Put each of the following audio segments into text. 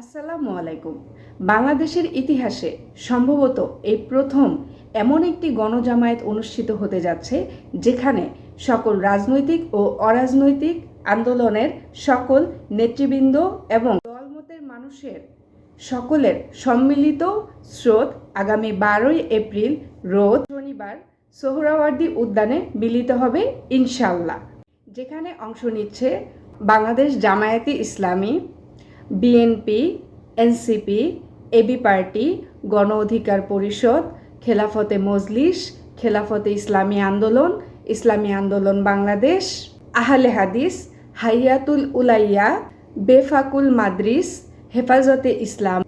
আসসালামু আলাইকুম। বাংলাদেশের ইতিহাসে সম্ভবত এই প্রথম এমন একটি গণজামায়াত অনুষ্ঠিত হতে যাচ্ছে যেখানে সকল রাজনৈতিক ও অরাজনৈতিক আন্দোলনের সকল নেতৃবৃন্দ এবং দলমতের মানুষের সকলের সম্মিলিত স্রোত আগামী 12ই এপ্রিল রোজ শনিবার সোহরাওয়ার্দী উদ্যানে মিলিত হবে ইনশাআল্লাহ, যেখানে অংশ নিচ্ছে বাংলাদেশ জামায়াতে ইসলামী, বিএনপি, এনসিপি, এবি পার্টি, গণ অধিকার পরিষদ, খেলাফতে মজলিস, খেলাফতে ইসলামী আন্দোলন বাংলাদেশ, আহলে হাদিস, হাইয়াতুল উলাইয়া, বেফাকুল মাদ্রিস, হেফাজতে ইসলাম,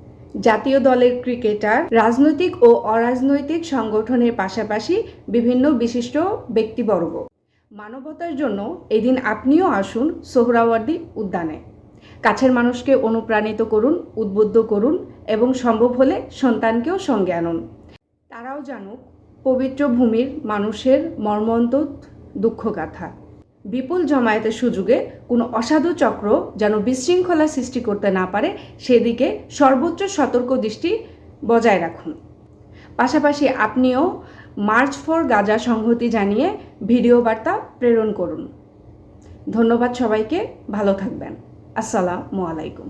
জাতীয় দলের ক্রিকেটার, রাজনৈতিক ও অরাজনৈতিক সংগঠনের পাশাপাশি বিভিন্ন বিশিষ্ট ব্যক্তিবর্গ। মানবতার জন্য এদিন আপনিও আসুন সোহরাওয়ার্দী উদ্যানে। কাছের মানুষকে অনুপ্রাণিত করুন, উদ্বুদ্ধ করুন এবং সম্ভব হলে সন্তানকেও সঙ্গে আনুন। তারাও জানুক পবিত্র ভূমির মানুষের মর্মন্তদ দুঃখগাথা। বিপুল জমায়েতের সুযোগে কোনো অসাধু চক্র যেন বিশৃঙ্খলা সৃষ্টি করতে না পারে সেদিকে সর্বোচ্চ সতর্ক দৃষ্টি বজায় রাখুন। পাশাপাশি আপনিও মার্চ ফর গাজা সংহতি জানিয়ে ভিডিও বার্তা প্রেরণ করুন। ধন্যবাদ সবাইকে, ভালো থাকবেন। আসসালামু আলাইকুম।